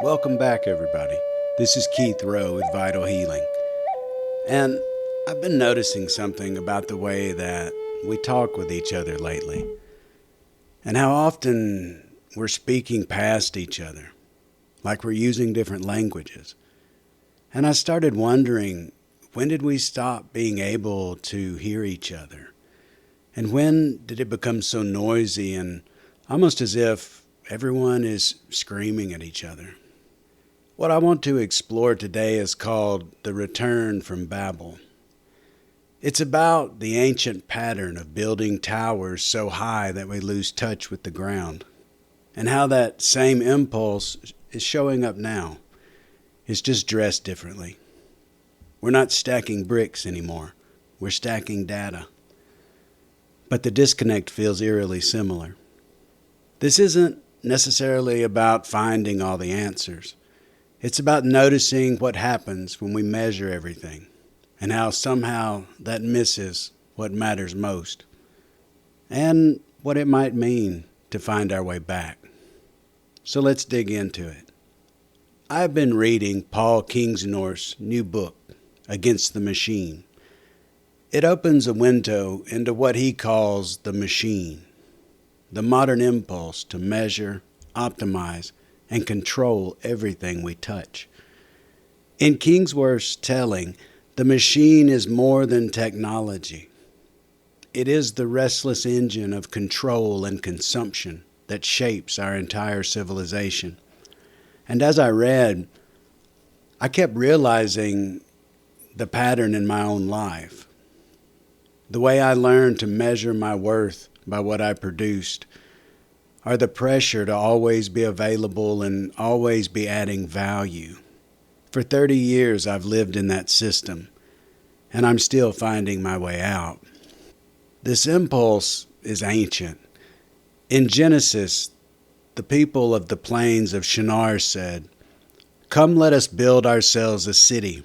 Welcome back, everybody. This is Keith Rowe with Vital Healing. And I've been noticing something about the way that we talk with each other lately, and how often we're speaking past each other, like we're using different languages. And I started wondering, when did we stop being able to hear each other? And when did it become so noisy and almost as if everyone is screaming at each other? What I want to explore today is called The Return from Babel. It's about the ancient pattern of building towers so high that we lose touch with the ground, and how that same impulse is showing up now. It's just dressed differently. We're not stacking bricks anymore. We're stacking data. But the disconnect feels eerily similar. This isn't necessarily about finding all the answers. It's about noticing what happens when we measure everything, and how somehow that misses what matters most, and what it might mean to find our way back. So let's dig into it. I've been reading Paul Kingsnorth's new book, Against the Machine. It opens a window into what he calls the machine, the modern impulse to measure, optimize, and control everything we touch. In Kingsnorth's telling, the machine is more than technology. It is the restless engine of control and consumption that shapes our entire civilization. And as I read, I kept realizing the pattern in my own life. The way I learned to measure my worth by what I produced, or the pressure to always be available and always be adding value. For 30 years I've lived in that system, and I'm still finding my way out. This impulse is ancient. In Genesis, the people of the plains of Shinar said, "Come, let us build ourselves a city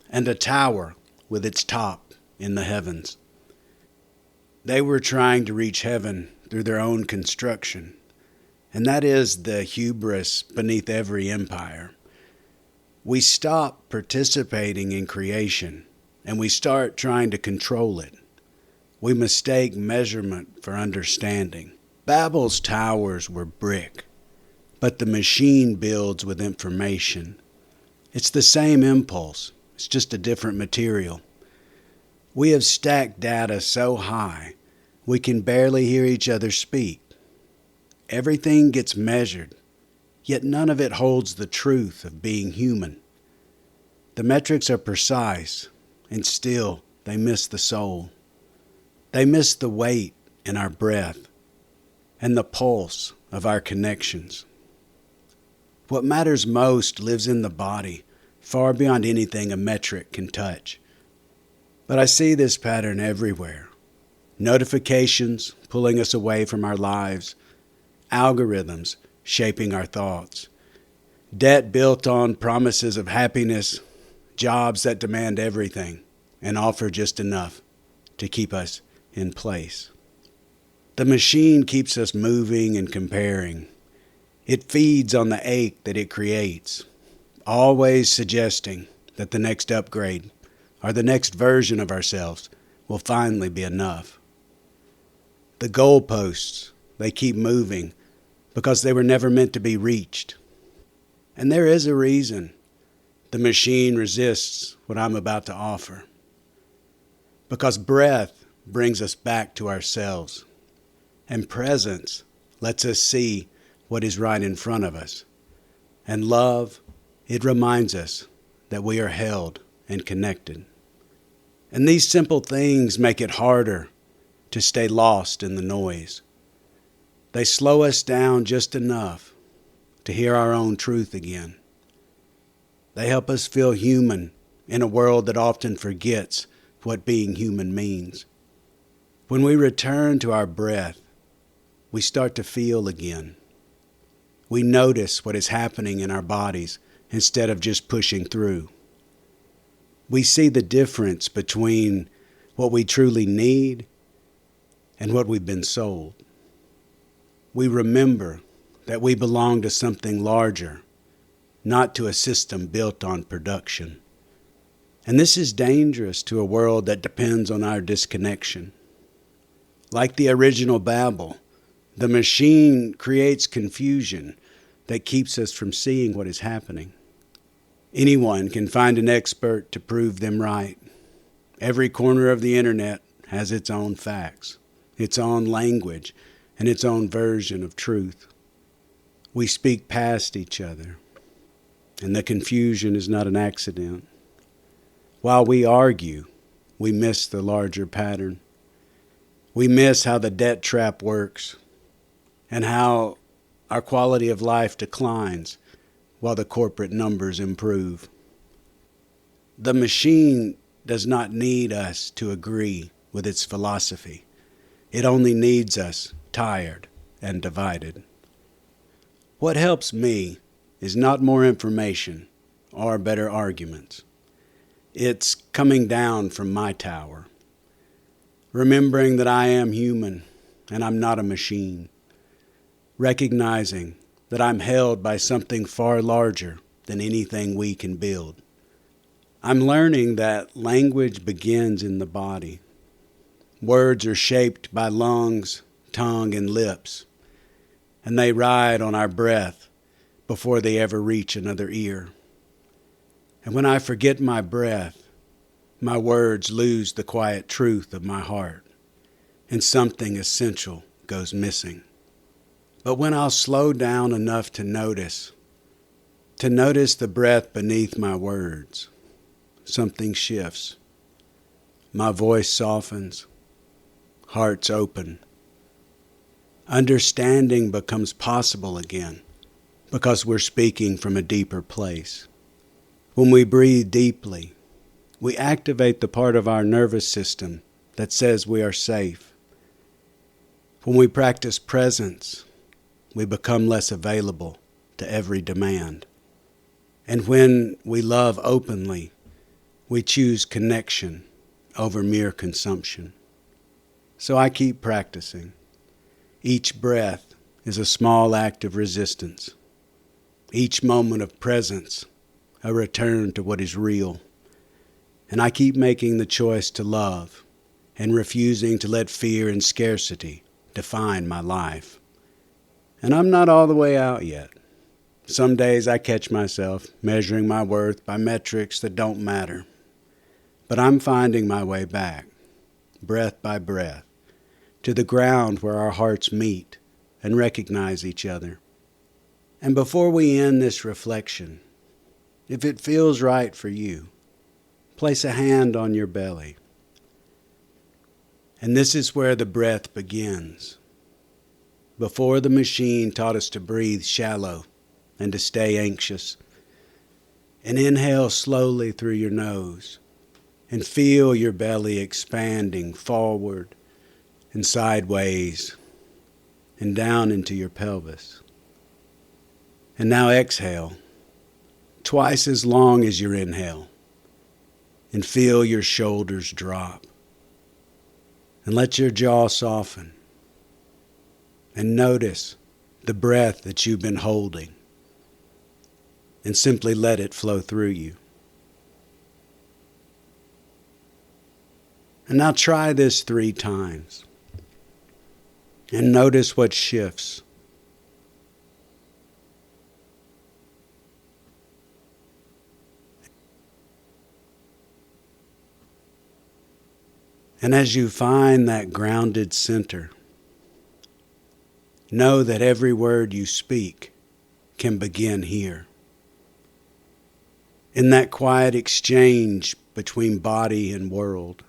and a tower with its top in the heavens." They were trying to reach heaven through their own construction. And that is the hubris beneath every empire. We stop participating in creation, and we start trying to control it. We mistake measurement for understanding. Babel's towers were brick, but the machine builds with information. It's the same impulse, it's just a different material. We have stacked data so high, we can barely hear each other speak. Everything gets measured, yet none of it holds the truth of being human. The metrics are precise, and still they miss the soul. They miss the weight in our breath and the pulse of our connections. What matters most lives in the body, far beyond anything a metric can touch. But I see this pattern everywhere. Notifications pulling us away from our lives, algorithms shaping our thoughts, debt built on promises of happiness, jobs that demand everything and offer just enough to keep us in place. The machine keeps us moving and comparing. It feeds on the ache that it creates, always suggesting that the next upgrade or the next version of ourselves will finally be enough. The goalposts, they keep moving because they were never meant to be reached. And there is a reason the machine resists what I'm about to offer. Because breath brings us back to ourselves, and presence lets us see what is right in front of us. And love, it reminds us that we are held and connected. And these simple things make it harder to stay lost in the noise. They slow us down just enough to hear our own truth again. They help us feel human in a world that often forgets what being human means. When we return to our breath, we start to feel again. We notice what is happening in our bodies instead of just pushing through. We see the difference between what we truly need and what we've been sold. We remember that we belong to something larger not to a system built on production. And this is dangerous to a world that depends on our disconnection. Like the original Babel, the machine creates confusion that keeps us from seeing what is happening. Anyone can find an expert to prove them right. Every corner of the internet has its own facts, its own language, and its own version of truth. We speak past each other, and the confusion is not an accident. While we argue, we miss the larger pattern. We miss how the debt trap works and how our quality of life declines while the corporate numbers improve. The machine does not need us to agree with its philosophy. It only needs us tired and divided. What helps me is not more information or better arguments. It's coming down from my tower, remembering that I am human and I'm not a machine, recognizing that I'm held by something far larger than anything we can build. I'm learning that language begins in the body. Words are shaped by lungs, tongue, and lips, and they ride on our breath before they ever reach another ear. And when I forget my breath, my words lose the quiet truth of my heart, and something essential goes missing. But when I'll slow down enough to notice the breath beneath my words, something shifts. My voice softens, hearts open. Understanding becomes possible again because we're speaking from a deeper place. When we breathe deeply, we activate the part of our nervous system that says we are safe. When we practice presence, we become less available to every demand. And when we love openly, we choose connection over mere consumption. So I keep practicing. Each breath is a small act of resistance. Each moment of presence, a return to what is real. And I keep making the choice to love and refusing to let fear and scarcity define my life. And I'm not all the way out yet. Some days I catch myself measuring my worth by metrics that don't matter. But I'm finding my way back, breath by breath, to the ground where our hearts meet and recognize each other. And before we end this reflection, if it feels right for you, place a hand on your belly. And this is where the breath begins. Before the machine taught us to breathe shallow and to stay anxious. And inhale slowly through your nose and feel your belly expanding forward and sideways and down into your pelvis. And now exhale, twice as long as your inhale, and feel your shoulders drop. And let your jaw soften. And notice the breath that you've been holding. And simply let it flow through you. And now try this 3 times. And notice what shifts. And as you find that grounded center, know that every word you speak can begin here. In that quiet exchange between body and world.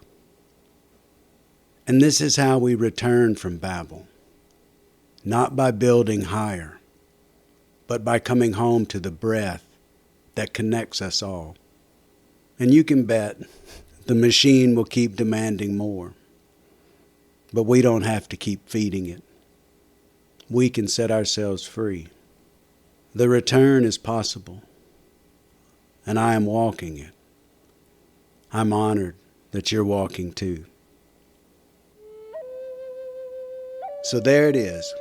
And this is how we return from Babel. Not by building higher, but by coming home to the breath that connects us all. And you can bet the machine will keep demanding more. But we don't have to keep feeding it. We can set ourselves free. The return is possible. And I am walking it. I'm honored that you're walking too. So there it is.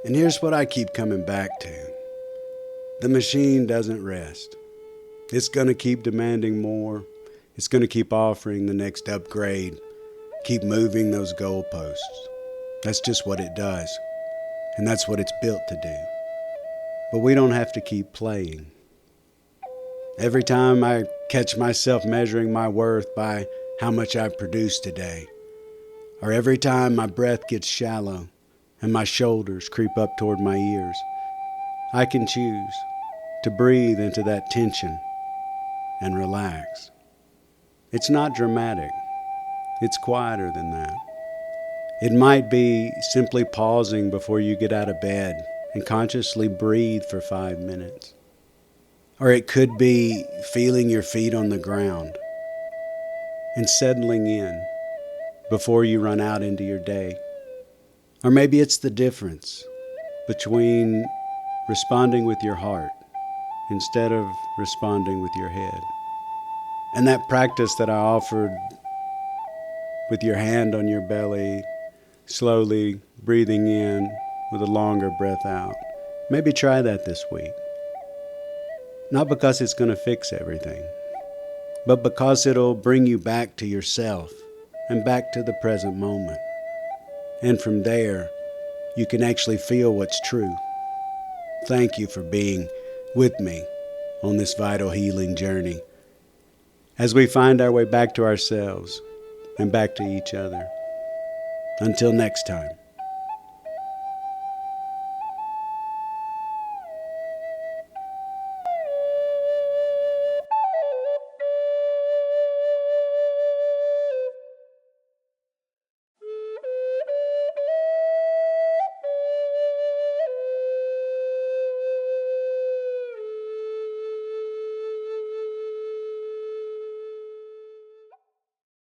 And here's what I keep coming back to. the machine doesn't rest. It's going to keep demanding more. It's going to keep offering the next upgrade, keep moving those goalposts. That's just what it does. And that's what it's built to do. But we don't have to keep playing. Every time I catch myself measuring my worth by how much I've produced today, or every time my breath gets shallow and my shoulders creep up toward my ears, I can choose to breathe into that tension and relax. It's not dramatic. It's quieter than that. It might be simply pausing before you get out of bed and consciously breathe for 5 minutes. Or it could be feeling your feet on the ground and settling in before you run out into your day. Or maybe it's the difference between responding with your heart instead of responding with your head. And that practice that I offered with your hand on your belly, slowly breathing in with a longer breath out. Maybe try that this week. Not because it's going to fix everything, but because it'll bring you back to yourself and back to the present moment. And from there, you can actually feel what's true. Thank you for being with me on this vital healing journey as we find our way back to ourselves and back to each other. Until next time.